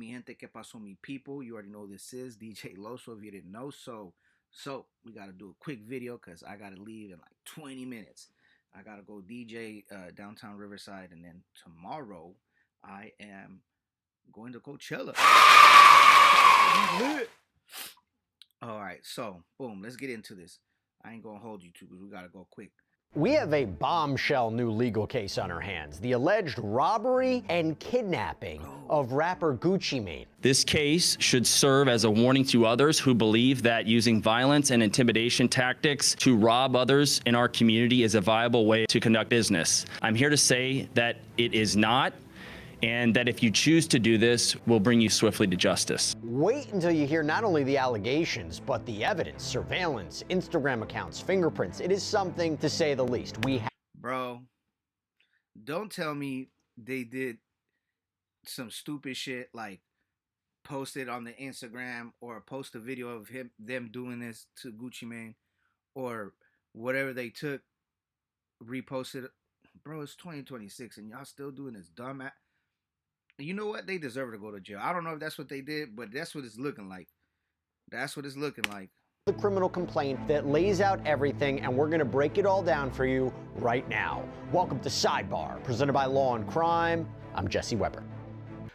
Mi gente, que pasó, mi people? You already know this is DJ Loso if you didn't know. So we gotta do a quick video because I gotta leave in like 20 minutes. I gotta go DJ downtown Riverside, and then tomorrow I am going to Coachella. All right, so boom, let's get into this. I ain't gonna hold you too, because we gotta go quick. We have a bombshell new legal case on our hands. The alleged robbery and kidnapping of rapper Gucci Mane. This case should serve as a warning to others who believe that using violence and intimidation tactics to rob others in our community is a viable way to conduct business. I'm here to say that it is not, and that if you choose to do this, we'll bring you swiftly to justice. Wait until you hear not only the allegations, but the evidence, surveillance, Instagram accounts, fingerprints. It is something to say the least. Bro, don't tell me they did some stupid shit like post it on the Instagram or post a video of them doing this to Gucci Mane or whatever they took, reposted. Bro, it's 2026 and y'all still doing this dumb ass. You know what? They deserve to go to jail. I don't know if that's what they did, but that's what it's looking like. That's what it's looking like. The criminal complaint that lays out everything, and we're going to break it all down for you right now. Welcome to Sidebar, presented by Law and Crime. I'm Jesse Weber.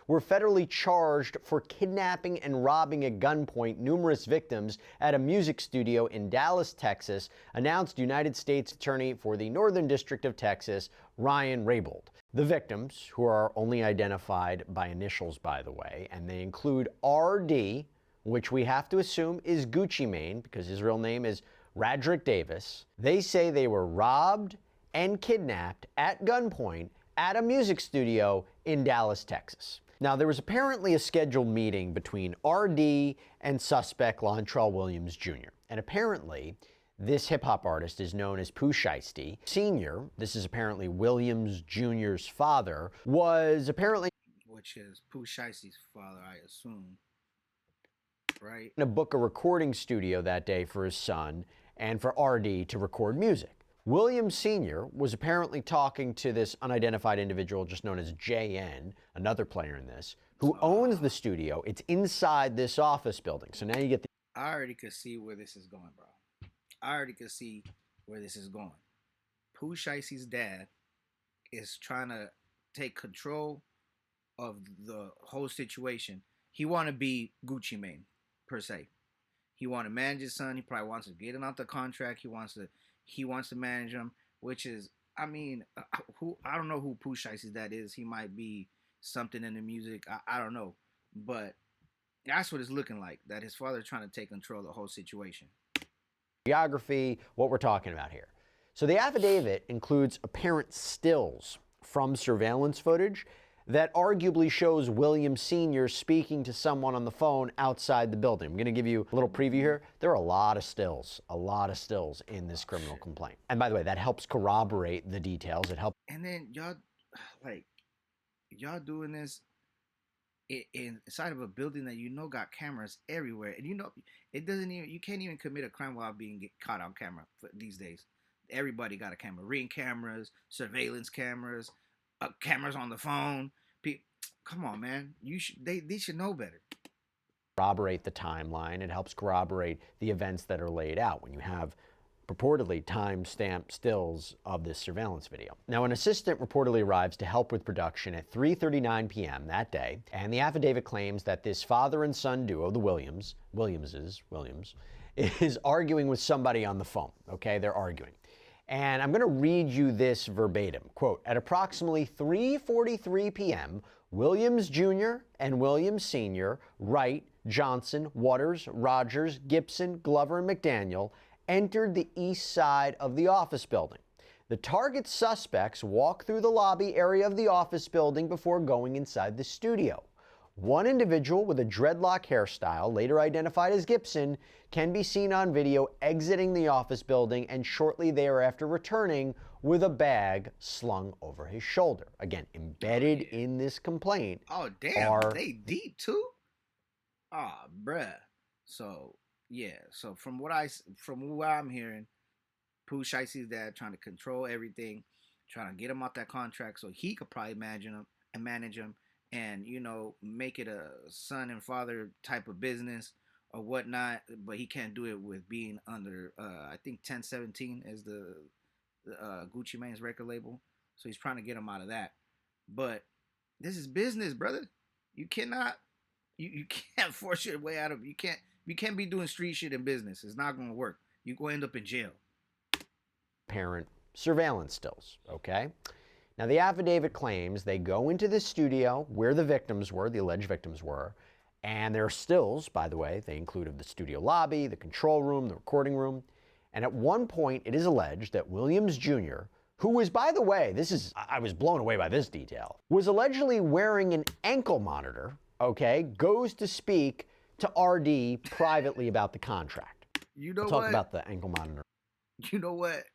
Were federally charged for kidnapping and robbing at gunpoint numerous victims at a music studio in Dallas, Texas, announced United States Attorney for the Northern District of Texas, Ryan Raybould. The victims, who are only identified by initials, by the way, and they include RD, which we have to assume is Gucci Mane, because his real name is Radrick Davis. They say they were robbed and kidnapped at gunpoint at a music studio in Dallas, Texas. Now, there was apparently a scheduled meeting between RD and suspect Lontrell Williams Jr. And apparently, this hip-hop artist is known as Pooh Shiesty. Sr., this is apparently Williams Jr.'s father, was apparently... Which is Pooh Shiesty's father, I assume. Right? ...to book a recording studio that day for his son and for RD to record music. Williams Sr. was apparently talking to this unidentified individual just known as JN, another player in this, who owns the studio. It's inside this office building. So now you get the... I already could see where this is going, bro. I already could see where this is going. Pooh Shiesty's dad is trying to take control of the whole situation. He want to be Gucci Mane, per se. He want to manage his son. He probably wants to get him out the contract. He wants to manage him, which is, I mean, I don't know who Pooh Shiesty's dad is. He might be something in the music. I don't know. But that's what it's looking like, that his father's trying to take control of the whole situation. Geography, what we're talking about here. So the affidavit includes apparent stills from surveillance footage that arguably shows Williams Sr. speaking to someone on the phone outside the building. I'm going to give you a little preview here. There are a lot of stills in this criminal complaint. And by the way, that helps corroborate the details. It helps. And then y'all doing this inside of a building that got cameras everywhere, and you can't even commit a crime without being caught on camera these days. Everybody got a camera, Ring cameras, surveillance cameras, cameras on the phone. Come on, man, they should know better. Corroborate the timeline. It helps corroborate the events that are laid out when you have purportedly time-stamped stills of this surveillance video. Now, an assistant reportedly arrives to help with production at 3:39 p.m. that day, and the affidavit claims that this father and son duo, the Williams, is arguing with somebody on the phone, okay? They're arguing. And I'm going to read you this verbatim. Quote, at approximately 3:43 p.m., Williams Jr. and Williams Sr., Wright, Johnson, Waters, Rogers, Gibson, Glover, and McDaniel entered the east side of the office building. The target suspects walked through the lobby area of the office building before going inside the studio. One individual with a dreadlock hairstyle, later identified as Gibson, can be seen on video exiting the office building and shortly thereafter returning with a bag slung over his shoulder. Again, embedded in this complaint. Oh, damn, they deep too? Ah, bruh. So, yeah, so from what I'm hearing, Pooh Shiesty's dad trying to control everything, trying to get him off that contract so he could probably manage him, and make it a son and father type of business or whatnot, but he can't do it with being under I think 1017 is the Gucci Mane's record label, so he's trying to get him out of that. But this is business, brother. You cannot you can't force your way out of you can't be doing street shit in business. It's not going to work. You're going to end up in jail. Parent surveillance stills, okay? Now, the affidavit claims they go into the studio where the victims were, the alleged victims were, and there are stills, by the way. They included the studio lobby, the control room, the recording room. And at one point, it is alleged that Williams Jr., who was, by the way, I was blown away by this detail, was allegedly wearing an ankle monitor, okay, goes to speak to RD privately about the contract. We'll talk about the ankle monitor. You know what?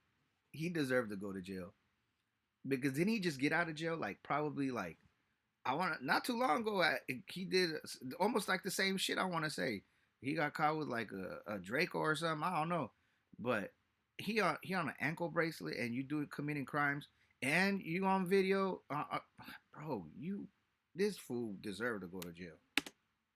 He deserved to go to jail. Because didn't he just get out of jail? Not too long ago, he did almost like the same shit, I want to say. He got caught with like a Draco or something. I don't know. But he on an ankle bracelet and you do it committing crimes and you on video. Bro, this fool deserved to go to jail.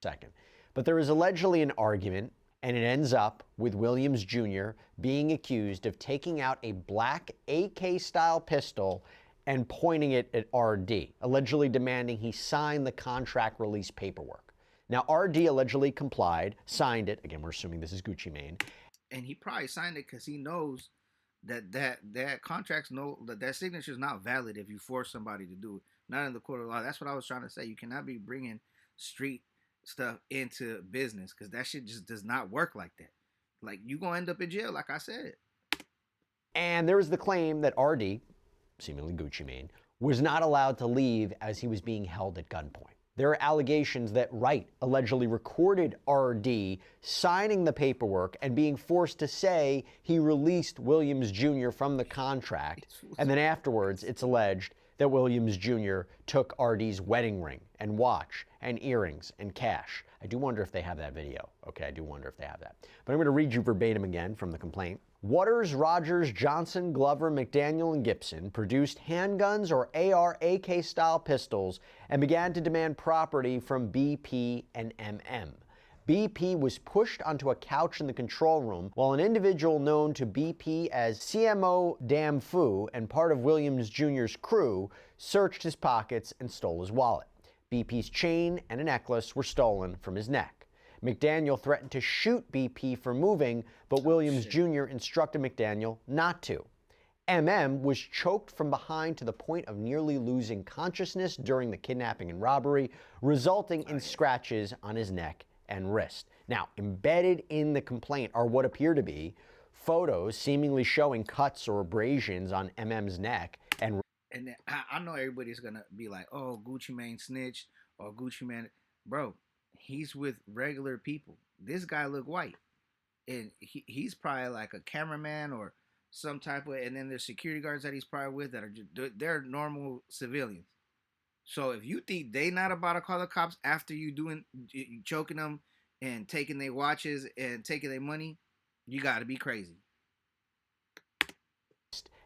Second. But there is allegedly an argument, and it ends up with Williams Jr. being accused of taking out a black AK-style pistol and pointing it at RD, allegedly demanding he sign the contract release paperwork. Now, RD allegedly complied, signed it. Again, we're assuming this is Gucci Mane. And he probably signed it because he knows that contract's that signature is not valid if you force somebody to do it. Not in the court of law. That's what I was trying to say. You cannot be bringing street stuff into business because that shit just does not work like that. Like, you gonna end up in jail, like I said. And there is the claim that RD, seemingly Gucci Mane, was not allowed to leave as he was being held at gunpoint. There are allegations that Wright allegedly recorded RD signing the paperwork and being forced to say he released Williams Jr. from the contract. And then afterwards, it's alleged that Williams Jr. took RD's wedding ring and watch and earrings and cash. I do wonder if they have that video. Okay, I do wonder if they have that. But I'm going to read you verbatim again from the complaint. Waters, Rogers, Johnson, Glover, McDaniel, and Gibson produced handguns or AR-AK-style pistols and began to demand property from BP and MM. BP was pushed onto a couch in the control room while an individual known to BP as CMO Dam Phu and part of Williams Jr.'s crew searched his pockets and stole his wallet. BP's chain and a necklace were stolen from his neck. McDaniel threatened to shoot BP for moving, but Williams Jr. instructed McDaniel not to. MM was choked from behind to the point of nearly losing consciousness during the kidnapping and robbery, resulting in scratches on his neck and wrist. Now, embedded in the complaint are what appear to be photos seemingly showing cuts or abrasions on MM's neck. And I know everybody's going to be like, oh, Gucci Mane snitched or Gucci Mane. Bro, he's with regular people. This guy look white. And he's probably like a cameraman or some type of, and then there's security guards that he's probably with that are they're normal civilians. So if you think they not about to call the cops after you choking them and taking their watches and taking their money, you got to be crazy.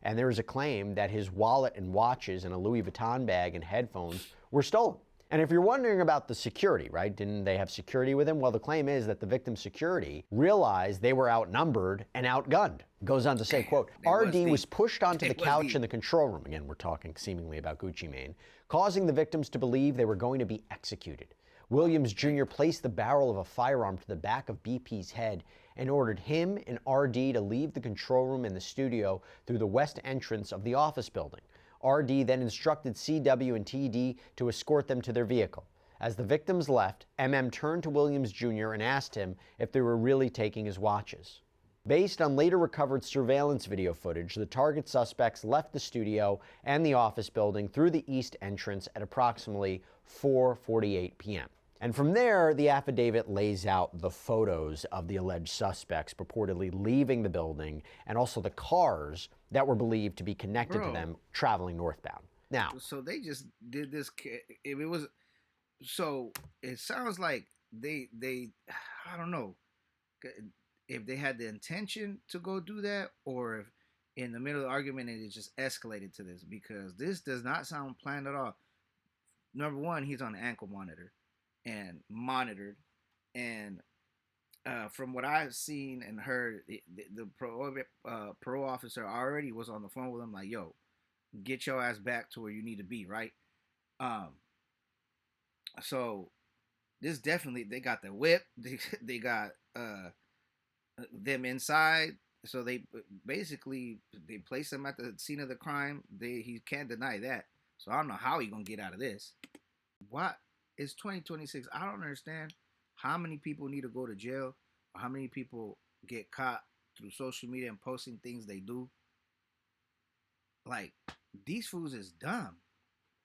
And there is a claim that his wallet and watches and a Louis Vuitton bag and headphones were stolen. And if you're wondering about the security, right, didn't they have security with him? Well, the claim is that the victim's security realized they were outnumbered and outgunned. Goes on to say, quote, RD was pushed onto the couch in the control room. Again, we're talking seemingly about Gucci Mane, causing the victims to believe they were going to be executed. Williams Jr. placed the barrel of a firearm to the back of BP's head and ordered him and RD to leave the control room in the studio through the west entrance of the office building. RD then instructed CW and TD to escort them to their vehicle. As the victims left, MM turned to Williams Jr. and asked him if they were really taking his watches. Based on later recovered surveillance video footage, the target suspects left the studio and the office building through the east entrance at approximately 4:48 p.m. And from there, the affidavit lays out the photos of the alleged suspects purportedly leaving the building and also the cars that were believed to be connected to them traveling northbound. Now, so they just did this. If it was, so it sounds like they I don't know if they had the intention to go do that or if in the middle of the argument it just escalated to this, because this does not sound planned at all. number one, he's on an ankle monitor and monitored, and from what I've seen and heard, the parole officer already was on the phone with him, like, "Yo, get your ass back to where you need to be," right? Um, so this definitely, they got the whip, they got them inside, so they basically they place him at the scene of the crime. He can't deny that. So I don't know how he gonna get out of this. What? It's 2026. I don't understand how many people need to go to jail, or how many people get caught through social media and posting things they do. Like, these fools is dumb.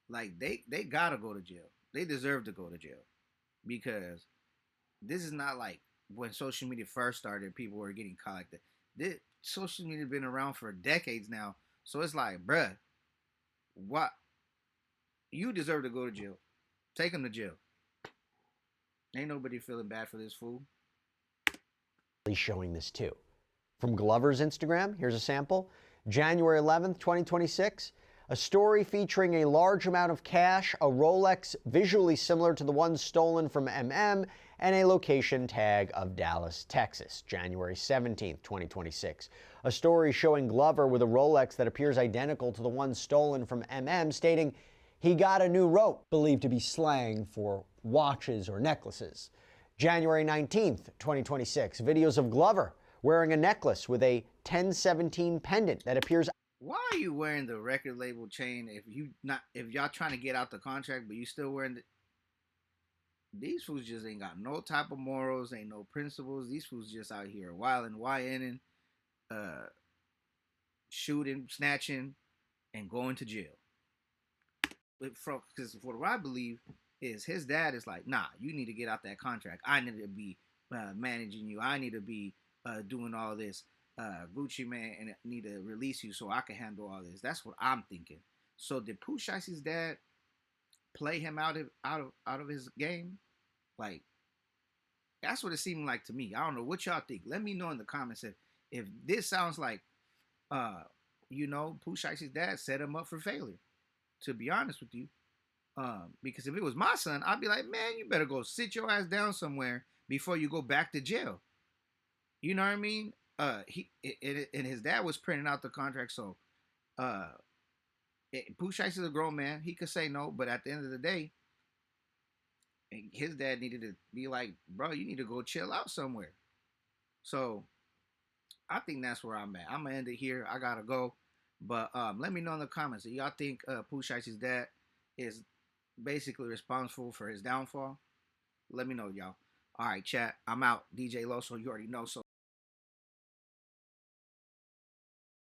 Like, they gotta go to jail. They deserve to go to jail, because this is not like when social media first started, people were getting caught like that. This social media been around for decades now, so it's like, bruh, what? You deserve to go to jail. Take him to jail. Ain't nobody feeling bad for this fool. Showing this too. From Glover's Instagram, here's a sample. January 11th, 2026, a story featuring a large amount of cash, a Rolex visually similar to the one stolen from MM, and a location tag of Dallas, Texas. January 17th, 2026, a story showing Glover with a Rolex that appears identical to the one stolen from MM, stating he got a new rope, believed to be slang for watches or necklaces. January 19th, 2026, videos of Glover wearing a necklace with a 1017 pendant that appears. Why are you wearing the record label chain if y'all trying to get out the contract, but you still wearing these fools just ain't got no type of morals, ain't no principles. These fools just out here wilding, YNing, shooting, snatching, and going to jail. Because what I believe is his dad is like, nah, you need to get out that contract. I need to be managing you. I need to be doing all this. Gucci man, and need to release you so I can handle all this. That's what I'm thinking. So did Pooh Shiesty's dad play him out of his game? Like, that's what it seemed like to me. I don't know what y'all think. Let me know in the comments if this sounds like Pooh Shiesty's dad set him up for failure. To be honest with you. Because if it was my son, I'd be like, man, you better go sit your ass down somewhere before you go back to jail. You know what I mean? And his dad was printing out the contract, so Pooh Shiesty's a grown man. He could say no, but at the end of the day, his dad needed to be like, bro, you need to go chill out somewhere. So I think that's where I'm at. I'm gonna end it here. I gotta go. But let me know in the comments. Do y'all think Pooh Shiesty's dad is basically responsible for his downfall? Let me know, y'all. All right, chat. I'm out. DJ Loso, you already know. So